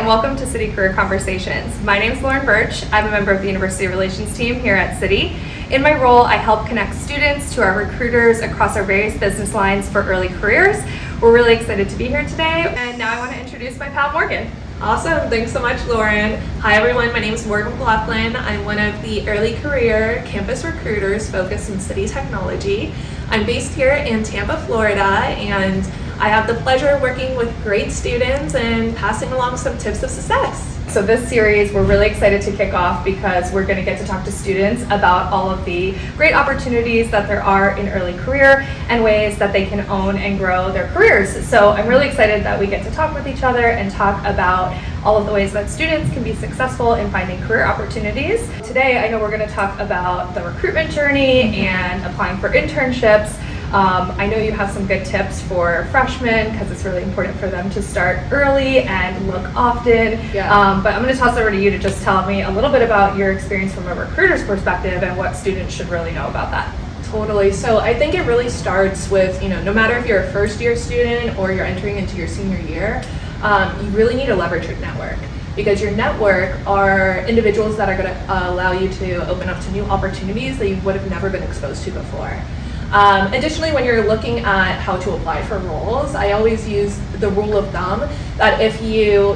welcome to Citi Career Conversations. My name is Lauren Birch. I'm a member of the University Relations team here at Citi. In my role, I help connect students to our recruiters across our various business lines for early careers. We're really excited to be here today, and now I want to introduce my pal Morgan. Awesome, thanks so much, Lauren. Hi everyone, my name is Morgan McLaughlin. I'm one of the early career campus recruiters focused in Citi Technology. I'm based here in Tampa, Florida, and I have the pleasure of working with great students and passing along some tips of success. So this series, we're really excited to kick off because we're going to get to talk to students about all of the great opportunities that there are in early career and ways that they can own and grow their careers. So I'm really excited that we get to talk with each other and talk about all of the ways that students can be successful in finding career opportunities. Today, I know we're going to talk about the recruitment journey and applying for internships. I know you have some good tips for freshmen because it's really important for them to start early and look often. But I'm going to toss over to you to just tell me a little bit about your experience from a recruiter's perspective and what students should really know about that. Totally. So I think it really starts with, no matter if you're a first year student or you're entering into your senior year, you really need to leverage your network. Because your network are individuals that are going to allow you to open up to new opportunities that you would have never been exposed to before. Additionally, when you're looking at how to apply for roles, I always use the rule of thumb that if your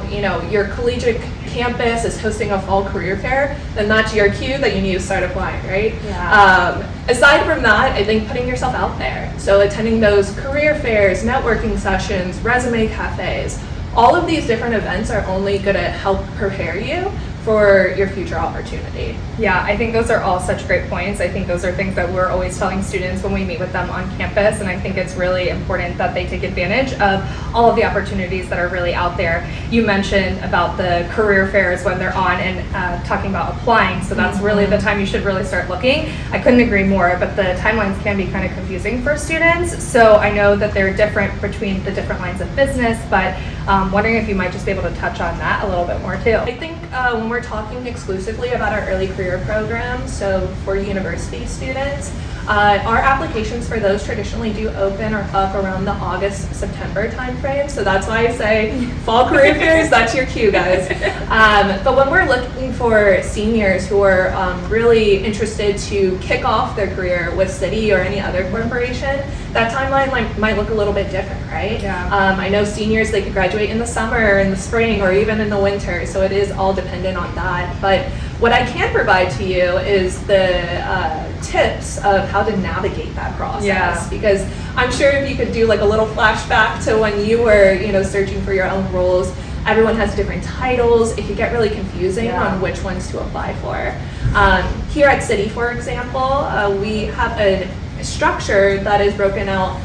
collegiate campus is hosting a fall career fair, then that's your cue that you need to start applying, right? Aside from that, I think putting yourself out there. So attending those career fairs, networking sessions, resume cafes, all of these different events are only going to help prepare you for your future opportunity. Yeah, I think those are all such great points. I think those are things that we're always telling students when we meet with them on campus, and I think it's really important that they take advantage of all of the opportunities that are really out there. You mentioned about the career fairs when they're on and talking about applying, so that's really the time you should really start looking. I couldn't agree more, but the timelines can be kind of confusing for students, so I know that they're different between the different lines of business, but wondering if you might just be able to touch on that a little bit more too. I think when we're talking exclusively about our early career program, so for university students, our applications for those traditionally do open or up around the August-September timeframe. So that's why I say fall career fairs, that's your cue, guys. But when we're looking for seniors who are really interested to kick off their career with Citi or any other corporation, that timeline might look a little bit different, right? I know seniors, they could graduate in the summer, in the spring, or even in the winter, so it is all dependent on that. But what I can provide to you is the tips of how to navigate that process. Because I'm sure if you could do like a little flashback to when you were, searching for your own roles, everyone has different titles. It could get really confusing on which ones to apply for. Here at Citi, for example, we have a structure that is broken out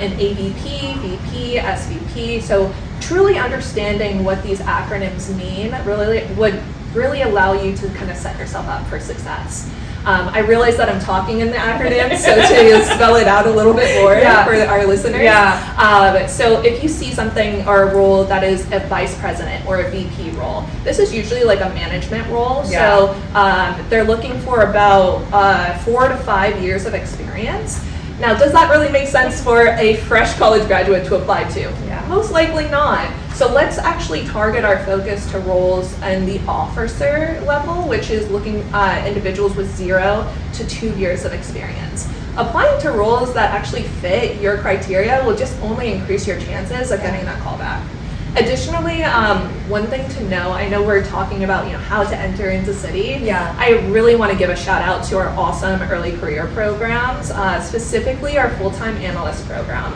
in AVP, VP, SVP. So truly understanding what these acronyms mean would really allow you to kind of set yourself up for success. I realize that I'm talking in the acronyms, so to spell it out a little bit more for our listeners. So if you see something or a role that is a vice president or a VP role, this is usually like a management role. So they're looking for about 4 to 5 years of experience. Now, does that really make sense for a fresh college graduate to apply to? Most likely not. So let's actually target our focus to roles in the officer level, which is looking at individuals with 0 to 2 years of experience. Applying to roles that actually fit your criteria will just only increase your chances of getting that call back. Additionally, one thing to know, I know we're talking about how to enter into Citi. I really want to give a shout out to our awesome early career programs, specifically our full-time analyst program.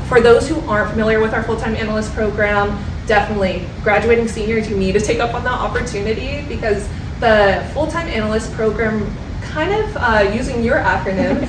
For those who aren't familiar with our full-time analyst program, definitely graduating seniors, you need to take up on that opportunity because the full-time analyst program, kind of using your acronym,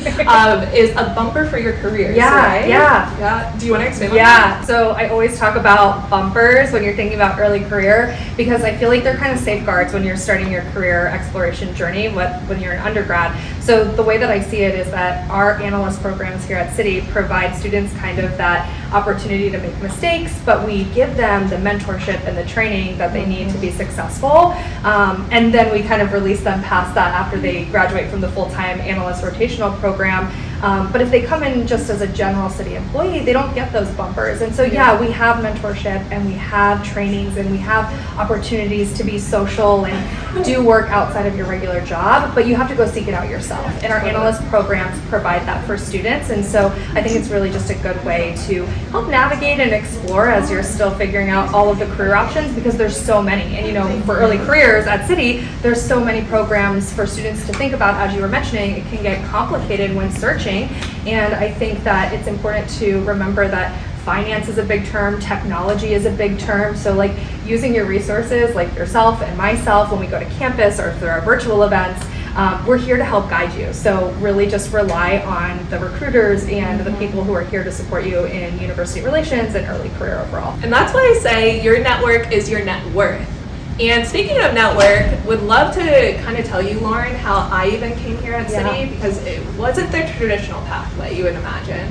is a bumper for your careers, right? Do you want to expand on that? So I always talk about bumpers when you're thinking about early career because I feel like they're kind of safeguards when you're starting your career exploration journey when you're an undergrad. So the way that I see it is that our analyst programs here at Citi provide students kind of that opportunity to make mistakes, but we give them the mentorship and the training that they need to be successful. And then we kind of release them past that after they graduate from the full-time analyst rotational program But if they come in just as a general Citi employee, they don't get those bumpers. And so, yeah, we have mentorship and we have trainings and we have opportunities to be social and do work outside of your regular job, but you have to go seek it out yourself. And our analyst programs provide that for students. And so I think it's really just a good way to help navigate and explore as you're still figuring out all of the career options, because there's so many. And, you know, for early careers at Citi, there's so many programs for students to think about. As you were mentioning, it can get complicated when searching. And I think that it's important to remember that finance is a big term, technology is a big term. So like using your resources like yourself and myself when we go to campus or through our virtual events, we're here to help guide you. So really just rely on the recruiters and the people who are here to support you in university relations and early career overall. And that's why I say your network is your net worth. And speaking of network, would love to kind of tell you, Lauren, how I even came here at Citi, because it wasn't the traditional pathway you would imagine.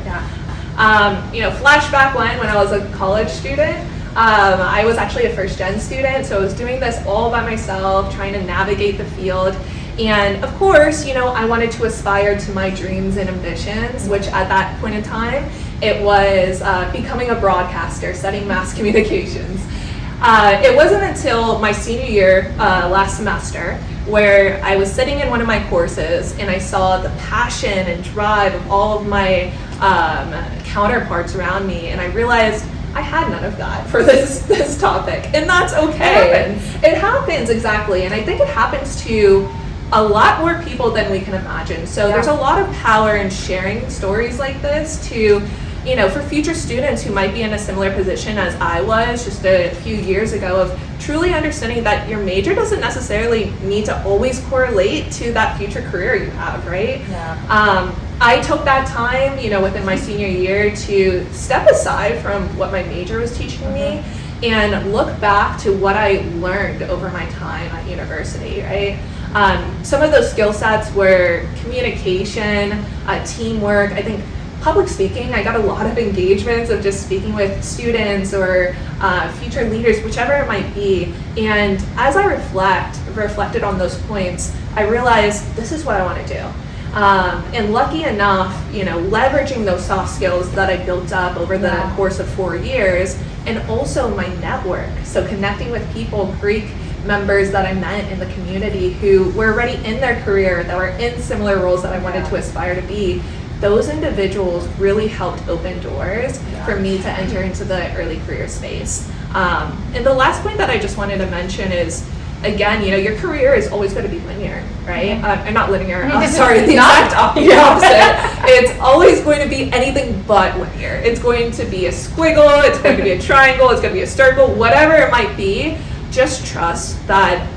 You know, flashback when I was a college student, I was actually a first-gen student, so I was doing this all by myself, trying to navigate the field. And of course, you know, I wanted to aspire to my dreams and ambitions, which at that point in time, it was becoming a broadcaster, studying mass communications. It wasn't until my senior year, last semester, where I was sitting in one of my courses and I saw the passion and drive of all of my counterparts around me, and I realized I had none of that for this topic, and that's okay. It happens, exactly, and I think it happens to a lot more people than we can imagine. So there's a lot of power in sharing stories like this to, you know, for future students who might be in a similar position as I was just a few years ago, of truly understanding that your major doesn't necessarily need to always correlate to that future career you have, right? I took that time, you know, within my senior year to step aside from what my major was teaching me and look back to what I learned over my time at university, right? Some of those skill sets were communication, teamwork. I think public speaking, I got a lot of engagements of just speaking with students or future leaders, whichever it might be. And as I reflected on those points, I realized this is what I want to do. And lucky enough, you know, leveraging those soft skills that I built up over the course of 4 years, and also my network. So connecting with people, Greek members that I met in the community who were already in their career, that were in similar roles that I wanted to aspire to be. Those individuals really helped open doors for me to enter into the early career space. And the last point that I just wanted to mention is, again, you know, your career is always going to be linear, right? Not linear, sorry, the exact opposite. It's always going to be anything but linear. It's going to be a squiggle, it's going to be a triangle, it's going to be a circle, whatever it might be. Just trust that,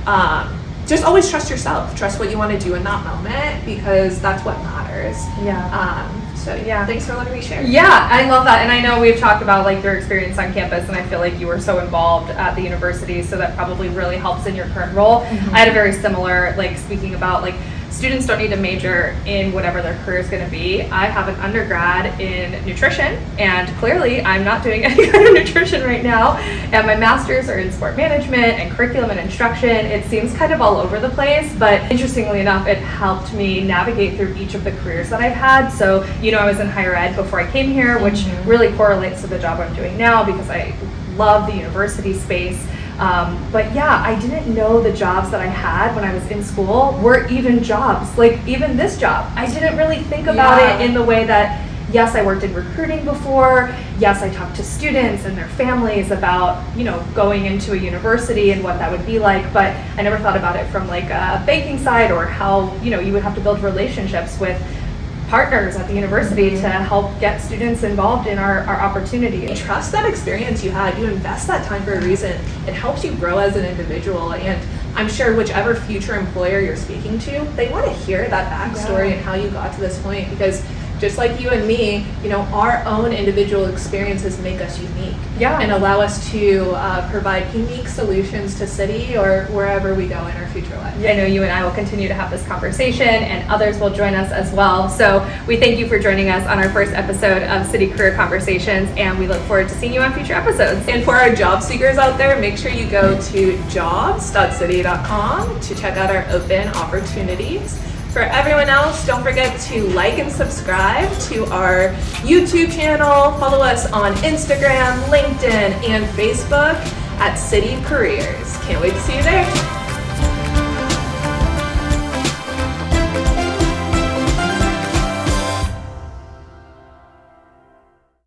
just always trust yourself. Trust what you want to do in that moment, because that's what matters. So thanks for letting me share. Yeah, I love that. And I know we've talked about like your experience on campus, and I feel like you were so involved at the university, so that probably really helps in your current role. I had a very similar, like speaking about like students don't need to major in whatever their career is going to be. I have an undergrad in nutrition, and clearly I'm not doing any kind of nutrition right now. And my masters are in sport management and curriculum and instruction. It seems kind of all over the place, but interestingly enough, it helped me navigate through each of the careers that I've had. So, you know, I was in higher ed before I came here, which really correlates to the job I'm doing now, because I love the university space. But yeah, I didn't know the jobs that I had when I was in school were even jobs. Like even this job, I didn't really think about it in the way that, yes, I worked in recruiting before. Yes, I talked to students and their families about, you know, going into a university and what that would be like. But I never thought about it from like a banking side, or how, you know, you would have to build relationships with partners at the university to help get students involved in our opportunity. Trust that experience you had. You invest that time for a reason. It helps you grow as an individual, and I'm sure whichever future employer you're speaking to, they want to hear that backstory and how you got to this point, because just like you and me, you know, our own individual experiences make us unique and allow us to provide unique solutions to Citi or wherever we go in our future life. I know you and I will continue to have this conversation, and others will join us as well. So we thank you for joining us on our first episode of Citi Career Conversations, and we look forward to seeing you on future episodes. And for our job seekers out there, make sure you go to jobs.citi.com to check out our open opportunities. for everyone else, don't forget to like and subscribe to our YouTube channel. Follow us on Instagram, LinkedIn, and Facebook at Citi Careers. Can't wait to see you there.